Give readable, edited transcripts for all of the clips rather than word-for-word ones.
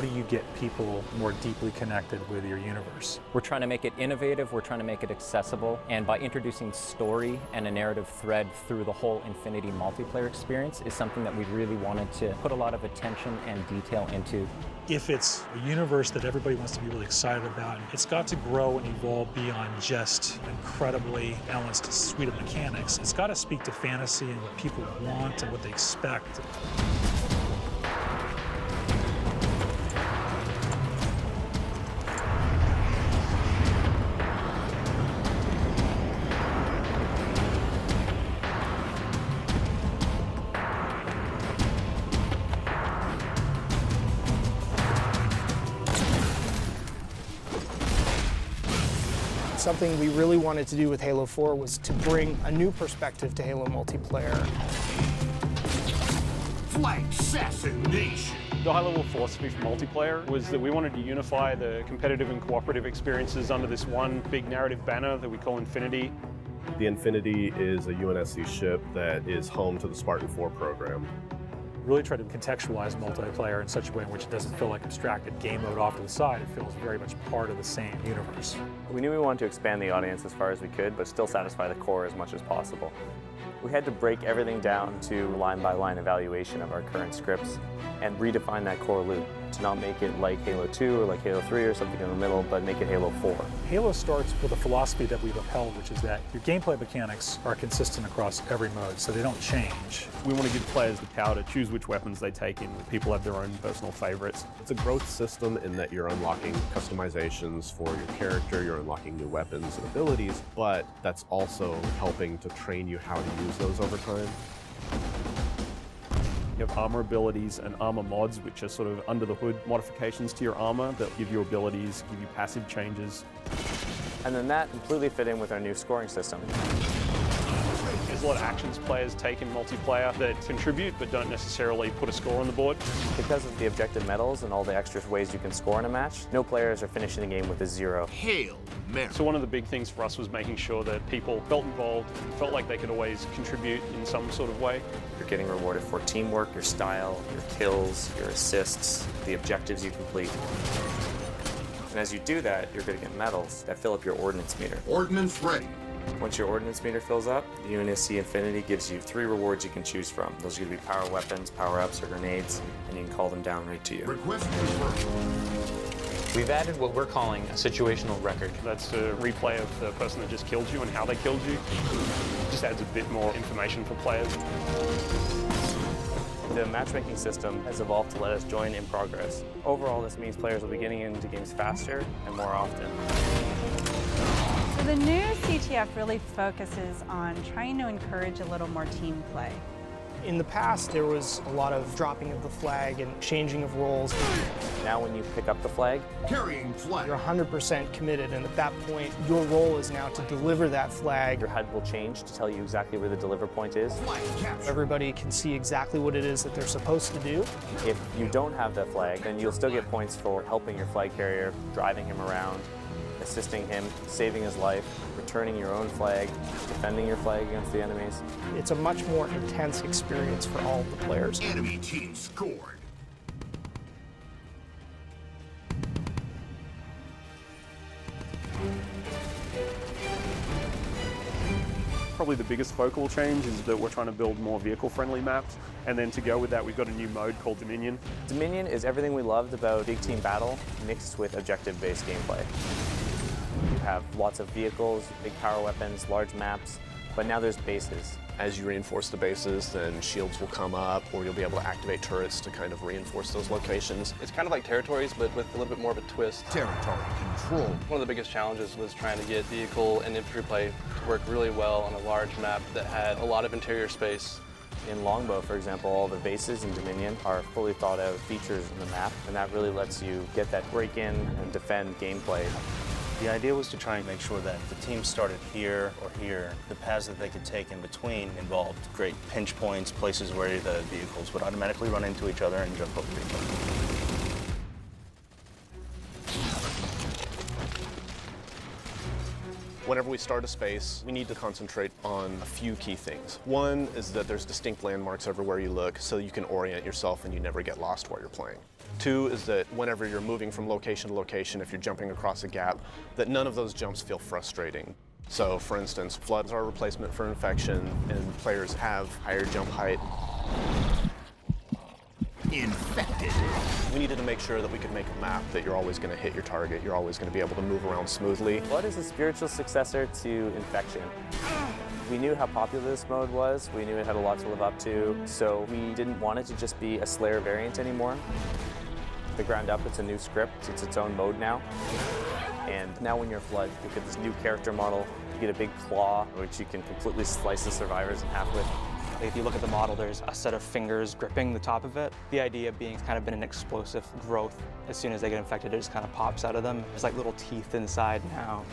how do you get people more deeply connected with your universe? We're trying to make it innovative, we're trying to make it accessible, and by introducing story and a narrative thread through the whole Infinity multiplayer experience is something that we really wanted to put a lot of attention and detail into. If it's a universe that everybody wants to be really excited about, it's got to grow and evolve beyond just an incredibly balanced suite of mechanics. It's got to speak to fantasy and what people want and what they expect. Something we really wanted to do with Halo 4 was to bring a new perspective to Halo multiplayer. Flight assassination! The high-level philosophy for multiplayer was that we wanted to unify the competitive and cooperative experiences under this one big narrative banner that we call Infinity. The Infinity is a UNSC ship that is home to the Spartan 4 program. Really try to contextualize multiplayer in such a way in which it doesn't feel like abstracted game mode off to the side. It feels very much part of the same universe. We knew we wanted to expand the audience as far as we could, but still satisfy the core as much as possible. We had to break everything down to line-by-line evaluation of our current scripts and redefine that core loop to not make it like Halo 2 or like Halo 3 or something in the middle, but make it Halo 4. Halo starts with a philosophy that we've upheld, which is that your gameplay mechanics are consistent across every mode, so they don't change. We want to give players the power to choose which weapons they take in. People have their own personal favorites. It's a growth system in that you're unlocking customizations for your character, you're unlocking new weapons and abilities, but that's also helping to train you how to use those over time. You have armor abilities and armor mods, which are sort of under the hood modifications to your armor that give you abilities, give you passive changes. And then that completely fit in with our new scoring system. There's a lot of actions players take in multiplayer that contribute but don't necessarily put a score on the board. Because of the objective medals and all the extra ways you can score in a match, no players are finishing the game with a 0. Hail Mary. So one of the big things for us was making sure that people felt involved, felt like they could always contribute in some sort of way. You're getting rewarded for teamwork, your style, your kills, your assists, the objectives you complete. And as you do that, you're going to get medals that fill up your ordnance meter. Ordnance ready. Once your ordnance meter fills up, the UNSC Infinity gives you 3 rewards you can choose from. Those are going to be power weapons, power-ups, or grenades, and you can call them down right to you. Request confirmed. We've added what we're calling a situational record. That's a replay of the person that just killed you and how they killed you. It just adds a bit more information for players. The matchmaking system has evolved to let us join in progress. Overall, this means players will be getting into games faster and more often. So the new CTF really focuses on trying to encourage a little more team play. In the past, there was a lot of dropping of the flag and changing of roles. Now when you pick up the flag, Carrying flag. You're 100% committed, and at that point, your role is now to deliver that flag. your HUD will change to tell you exactly where the deliver point is. Flag capture. Everybody can see exactly what it is that they're supposed to do. If you don't have that flag, then you'll still get points for helping your flag carrier, driving him around, assisting him, saving his life, returning your own flag, defending your flag against the enemies. It's a much more intense experience for all of the players. Enemy team scored. Probably the biggest focal change is that we're trying to build more vehicle-friendly maps, and then to go with that, we've got a new mode called Dominion. Dominion is everything we loved about big team battle mixed with objective-based gameplay. You have lots of vehicles, big power weapons, large maps, but now there's bases. As you reinforce the bases, then shields will come up, or you'll be able to activate turrets to kind of reinforce those locations. It's kind of like territories, but with a little bit more of a twist. Territory control. One of the biggest challenges was trying to get vehicle and infantry play to work really well on a large map that had a lot of interior space. In Longbow, for example, all the bases in Dominion are fully thought out features in the map, and that really lets you get that break-in and defend gameplay. The idea was to try and make sure that the team started here or here. The paths that they could take in between involved great pinch points, places where the vehicles would automatically run into each other and jump over each other. Whenever we start a space, we need to concentrate on a few key things. One is that there's distinct landmarks everywhere you look, so you can orient yourself and you never get lost while you're playing. Two is that whenever you're moving from location to location, if you're jumping across a gap, that none of those jumps feel frustrating. So for instance, floods are a replacement for infection, and players have higher jump height. Infected. We needed to make sure that we could make a map that you're always going to hit your target, you're always going to be able to move around smoothly. Flood is a spiritual successor to Infection. We knew how popular this mode was, we knew it had a lot to live up to, so we didn't want it to just be a Slayer variant anymore. The ground up, it's a new script, it's its own mode now. And now when you're Flood, you get this new character model, you get a big claw, which you can completely slice the survivors in half with. If you look at the model, there's a set of fingers gripping the top of it. The idea being it's kind of been an explosive growth. As soon as they get infected, it just kind of pops out of them. There's like little teeth inside now.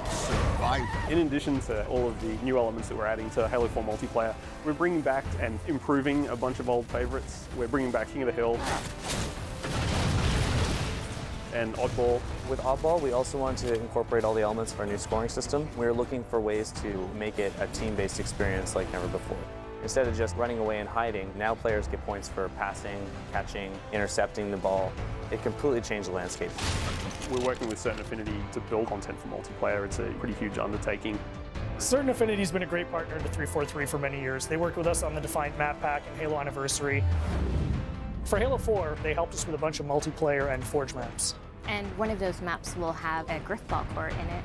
Survivor. In addition to all of the new elements that we're adding to Halo 4 multiplayer, we're bringing back and improving a bunch of old favorites. We're bringing back King of the Hill and Oddball. With Oddball, we also want to incorporate all the elements of our new scoring system. We're looking for ways to make it a team-based experience like never before. Instead of just running away and hiding, now players get points for passing, catching, intercepting the ball. It completely changed the landscape. We're working with Certain Affinity to build content for multiplayer. It's a pretty huge undertaking. Certain Affinity has been a great partner to 343 for many years. They worked with us on the Defiant Map Pack and Halo Anniversary. For Halo 4, they helped us with a bunch of multiplayer and Forge maps. And one of those maps will have a Griffball court in it.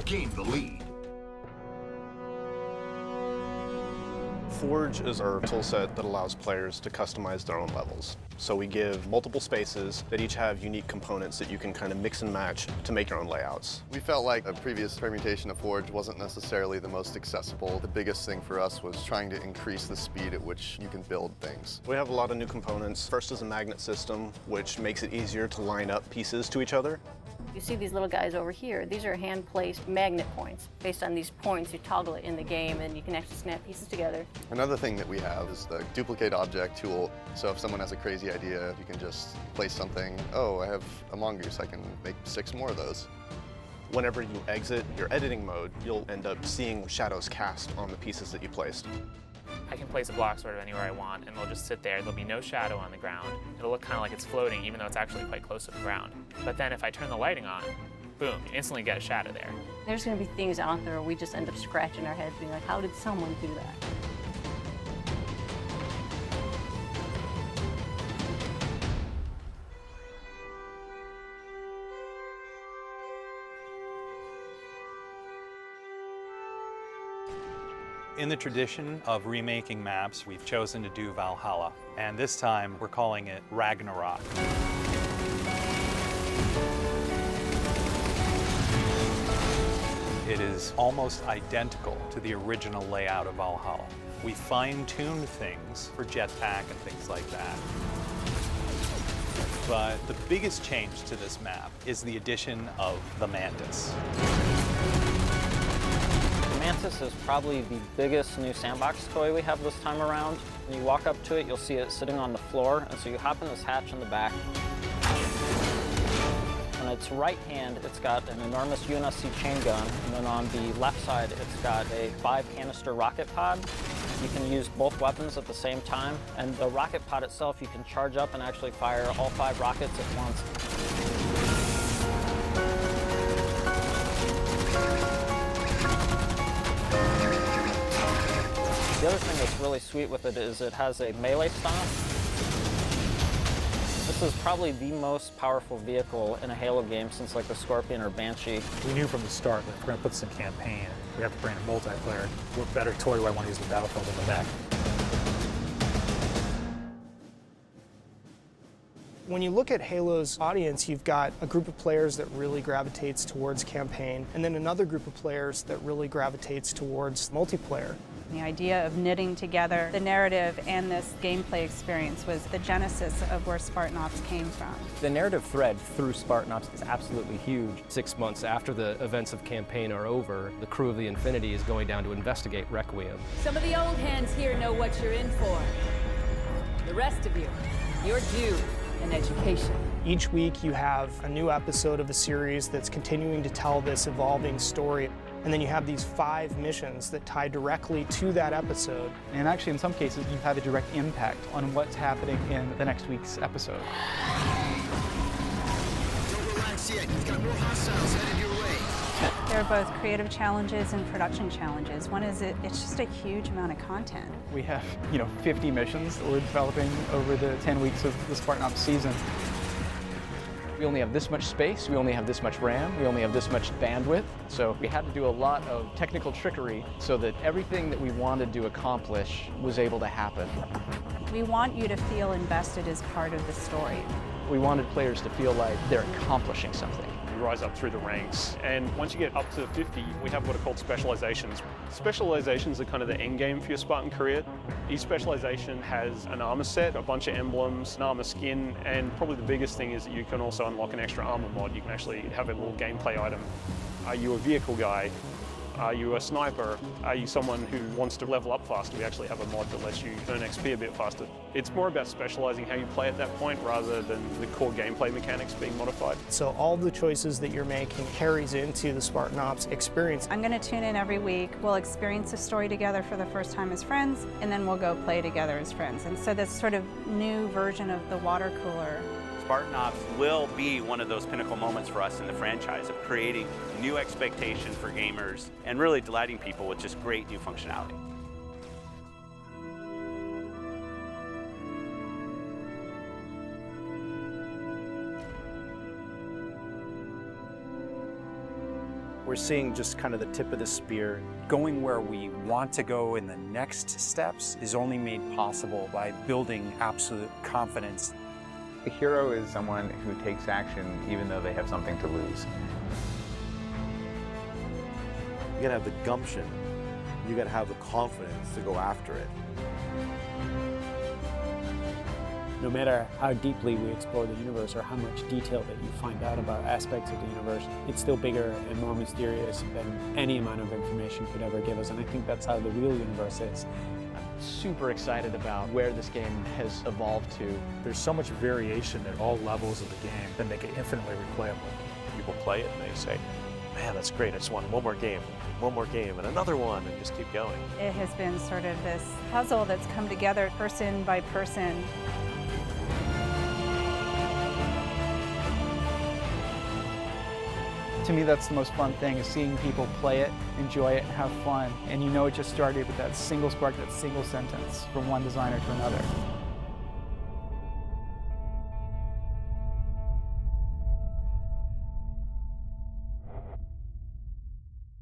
Gain the lead. Forge is our toolset that allows players to customize their own levels. So we give multiple spaces that each have unique components that you can kind of mix and match to make your own layouts. We felt like a previous permutation of Forge wasn't necessarily the most accessible. The biggest thing for us was trying to increase the speed at which you can build things. We have a lot of new components. First is a magnet system, which makes it easier to line up pieces to each other. You see these little guys over here. These are hand-placed magnet points. Based on these points, you toggle it in the game, and you can actually snap pieces together. Another thing that we have is the duplicate object tool. So if someone has a crazy idea, you can just place something. Oh, I have a mongoose. I can make 6 more of those. Whenever you exit your editing mode, you'll end up seeing shadows cast on the pieces that you placed. I can place a block sort of anywhere I want, and they'll just sit there. There'll be no shadow on the ground. It'll look kind of like it's floating, even though it's actually quite close to the ground. But then if I turn the lighting on, boom, you instantly get a shadow there. There's going to be things out there where we just end up scratching our heads being like, how did someone do that? In the tradition of remaking maps, we've chosen to do Valhalla, and this time we're calling it Ragnarok. It is almost identical to the original layout of Valhalla. We fine-tuned things for jetpack and things like that. But the biggest change to this map is the addition of the Mantis. Mantis is probably the biggest new sandbox toy we have this time around. When you walk up to it, you'll see it sitting on the floor, and so you hop in this hatch in the back. On its right hand, it's got an enormous UNSC chain gun, and then on the left side, it's got a 5-canister rocket pod. You can use both weapons at the same time, and the rocket pod itself, you can charge up and actually fire all 5 rockets at once. The other thing that's really sweet with it is it has a melee stomp. This is probably the most powerful vehicle in a Halo game since like the Scorpion or Banshee. We knew from the start that if we're going to put this in campaign, we have to bring in multiplayer. What better toy do I want to use in Battlefield than the mech? When you look at Halo's audience, you've got a group of players that really gravitates towards campaign, and then another group of players that really gravitates towards multiplayer. The idea of knitting together the narrative and this gameplay experience was the genesis of where Spartan Ops came from. The narrative thread through Spartan Ops is absolutely huge. 6 months after the events of campaign are over, the crew of the Infinity is going down to investigate Requiem. Some of the old hands here know what you're in for. The rest of you, you're due an education. Each week you have a new episode of the series that's continuing to tell this evolving story. And then you have these 5 missions that tie directly to that episode. And actually, in some cases, you have a direct impact on what's happening in the next week's episode. Don't relax yet. You've got more hostiles headed your way. There are both creative challenges and production challenges. One is it's just a huge amount of content. We have, 50 missions that we're developing over the 10 weeks of the Spartan Ops season. We only have this much space, we only have this much RAM, we only have this much bandwidth. So we had to do a lot of technical trickery so that everything that we wanted to accomplish was able to happen. We want you to feel invested as part of the story. We wanted players to feel like they're accomplishing something. You rise up through the ranks, and once you get up to 50, we have what are called specializations. Specializations are kind of the end game for your Spartan career. Each specialization has an armor set, a bunch of emblems, an armor skin, and probably the biggest thing is that you can also unlock an extra armor mod. You can actually have a little gameplay item. Are you a vehicle guy? Are you a sniper? Are you someone who wants to level up faster? We actually have a mod that lets you earn XP a bit faster. It's more about specializing how you play at that point rather than the core gameplay mechanics being modified. So all the choices that you're making carries into the Spartan Ops experience. I'm going to tune in every week. We'll experience a story together for the first time as friends, and then we'll go play together as friends. And so this sort of new version of the water cooler. Spartan Ops will be one of those pinnacle moments for us in the franchise of creating new expectation for gamers and really delighting people with just great new functionality. We're seeing just kind of the tip of the spear. Going where we want to go in the next steps is only made possible by building absolute confidence. A hero is someone who takes action even though they have something to lose. You gotta have the gumption. You gotta have the confidence to go after it. No matter how deeply we explore the universe or how much detail that you find out about aspects of the universe, it's still bigger and more mysterious than any amount of information could ever give us. And I think that's how the real universe is. Super excited about where this game has evolved to. There's so much variation at all levels of the game that make it infinitely replayable. People play it and they say, man, that's great, I just want one more game, and another one, and just keep going. It has been sort of this puzzle that's come together person by person. To me, that's the most fun thing, is seeing people play it, enjoy it, and have fun. And you know it just started with that single spark, that single sentence from one designer to another.